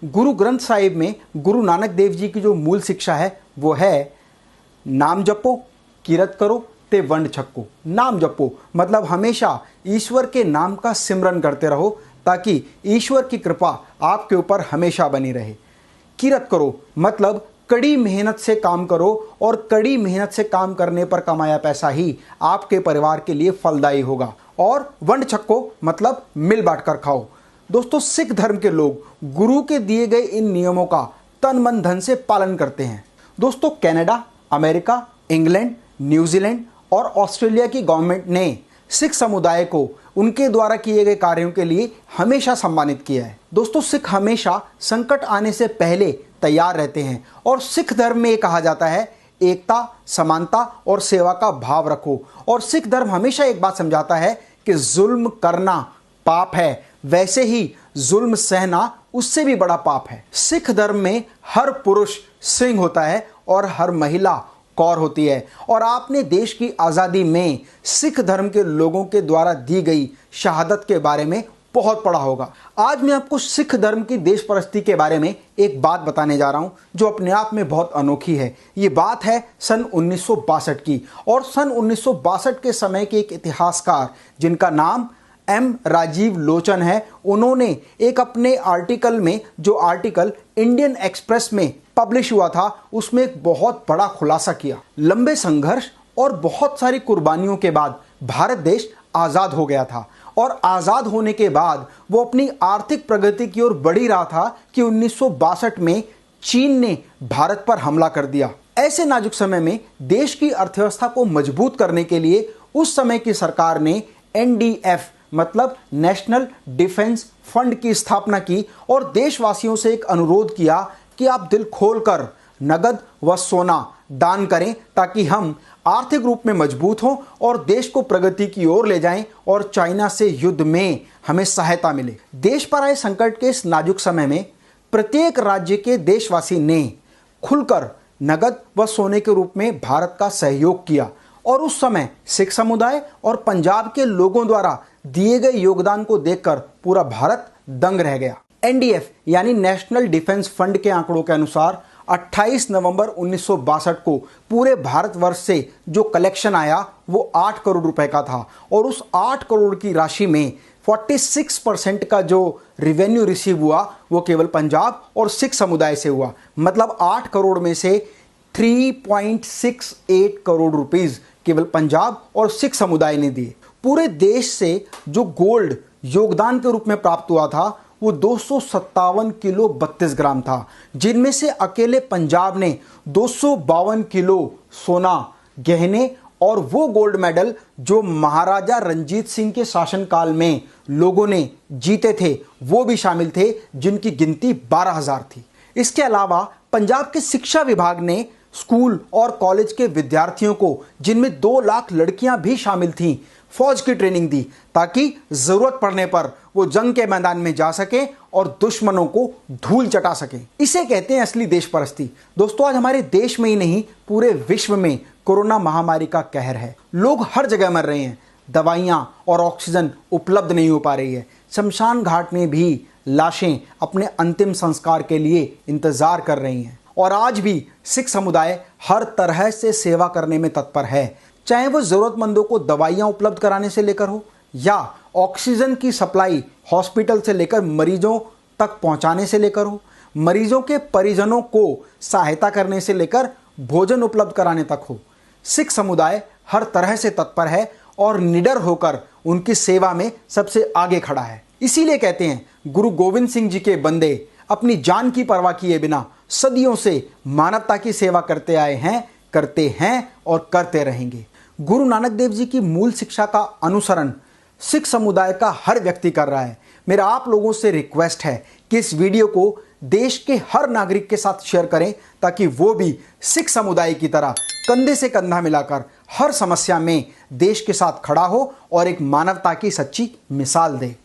गुरु ग्रंथ साहिब में गुरु नानक देव जी की जो मूल शिक्षा है वो है नाम जपो, किरत करो ते वंड छक्को। नाम जपो मतलब हमेशा ईश्वर के नाम का सिमरन करते रहो ताकि ईश्वर की कृपा आपके ऊपर हमेशा बनी रहे। किरत करो मतलब कड़ी मेहनत से काम करो और कड़ी मेहनत से काम करने पर कमाया पैसा ही आपके परिवार के लिए फलदायी होगा। और वंड छक्को मतलब मिल बांट कर खाओ। दोस्तों, सिख धर्म के लोग गुरु के दिए गए इन नियमों का तन मन धन से पालन करते हैं। दोस्तों, कनाडा, अमेरिका, इंग्लैंड, न्यूजीलैंड और ऑस्ट्रेलिया की गवर्नमेंट ने सिख समुदाय को उनके द्वारा किए गए कार्यों के लिए हमेशा सम्मानित किया है। दोस्तों, सिख हमेशा संकट आने से पहले तैयार रहते हैं और सिख धर्म में ये कहा जाता है एकता, समानता और सेवा का भाव रखो। और सिख धर्म हमेशा एक बात समझाता है कि जुल्म करना पाप है, वैसे ही जुल्म सहना उससे भी बड़ा पाप है। सिख धर्म में हर पुरुष सिंह होता है और हर महिला कौर होती है। और आपने देश की आज़ादी में सिख धर्म के लोगों के द्वारा दी गई शहादत के बारे में बहुत पढ़ा होगा। आज मैं आपको सिख धर्म की देश परस्ती के बारे में एक बात बताने जा रहा हूं जो अपने आप में बहुत अनोखी है। ये बात है सन 1962 की। और सन 1962 के समय के एक इतिहासकार जिनका नाम एम राजीव लोचन है, उन्होंने एक अपने आर्टिकल में, जो आर्टिकल इंडियन एक्सप्रेस में पब्लिश हुआ था, उसमें एक बहुत बड़ा खुलासा किया। लंबे संघर्ष और बहुत सारी कुर्बानियों के बाद भारत देश आज़ाद हो गया था। और आज़ाद होने के बाद वो अपनी आर्थिक प्रगति की ओर बढ़ ही रहा था कि 1962 में चीन ने भारत पर हमला कर दिया। ऐसे नाजुक समय में देश की अर्थव्यवस्था को मजबूत करने के लिए उस समय की सरकार ने NDF मतलब नेशनल डिफेंस फंड की स्थापना की और देशवासियों से एक अनुरोध किया कि आप दिल खोलकर नगद व सोना दान करें ताकि हम आर्थिक रूप में मजबूत हों और देश को प्रगति की ओर ले जाएं और चाइना से युद्ध में हमें सहायता मिले। देश पर आए संकट के इस नाजुक समय में प्रत्येक राज्य के देशवासी ने खुलकर नगद व सोने के रूप में भारत का सहयोग किया। और उस समय सिख समुदाय और पंजाब के लोगों द्वारा दिए गए योगदान को देखकर पूरा भारत दंग रह गया। NDF यानी नेशनल डिफेंस फंड के आंकड़ों के अनुसार 28 नवंबर 1962 को पूरे भारतवर्ष से जो कलेक्शन आया वो 8 करोड़ रुपए का था। और उस 8 करोड़ की राशि में 46% का जो रिवेन्यू रिसीव हुआ वो केवल पंजाब और सिख समुदाय से हुआ। मतलब 8 करोड़ में से 3.68 करोड़ रुपीस केवल पंजाब और सिख समुदाय ने दिए। पूरे देश से जो गोल्ड योगदान के रूप में प्राप्त हुआ था वो 257 किलो 32 ग्राम था, जिनमें से अकेले पंजाब ने 252 किलो सोना, गहने और वो गोल्ड मेडल जो महाराजा रंजीत सिंह के शासनकाल में लोगों ने जीते थे वो भी शामिल थे, जिनकी गिनती 12,000 थी। इसके अलावा पंजाब के शिक्षा विभाग ने स्कूल और कॉलेज के विद्यार्थियों को, जिनमें 2 लाख लड़कियां भी शामिल थीं, फौज की ट्रेनिंग दी ताकि जरूरत पड़ने पर वो जंग के मैदान में जा सके और दुश्मनों को धूल चटा सके। इसे कहते हैं असली देश परस्ती। दोस्तों, आज हमारे देश में ही नहीं पूरे विश्व में कोरोना महामारी का कहर है। लोग हर जगह मर रहे हैं, दवाइयां और ऑक्सीजन उपलब्ध नहीं हो पा रही है। शमशान घाट में भी लाशें अपने अंतिम संस्कार के लिए इंतजार कर रही हैं। और आज भी सिख समुदाय हर तरह से सेवा करने में तत्पर है, चाहे वो जरूरतमंदों को दवाइयां उपलब्ध कराने से लेकर हो या ऑक्सीजन की सप्लाई हॉस्पिटल से लेकर मरीजों तक पहुंचाने से लेकर हो, मरीजों के परिजनों को सहायता करने से लेकर भोजन उपलब्ध कराने तक हो। सिख समुदाय हर तरह से तत्पर है और निडर होकर उनकी सेवा में सबसे आगे खड़ा है। इसीलिए कहते हैं गुरु गोविंद सिंह जी के बंदे अपनी जान की परवाह किए बिना सदियों से मानवता की सेवा करते आए हैं, करते हैं और करते रहेंगे। गुरु नानक देव जी की मूल शिक्षा का अनुसरण सिख समुदाय का हर व्यक्ति कर रहा है। मेरा आप लोगों से रिक्वेस्ट है कि इस वीडियो को देश के हर नागरिक के साथ शेयर करें ताकि वो भी सिख समुदाय की तरह कंधे से कंधा मिलाकर हर समस्या में देश के साथ खड़ा हो और एक मानवता की सच्ची मिसाल दे।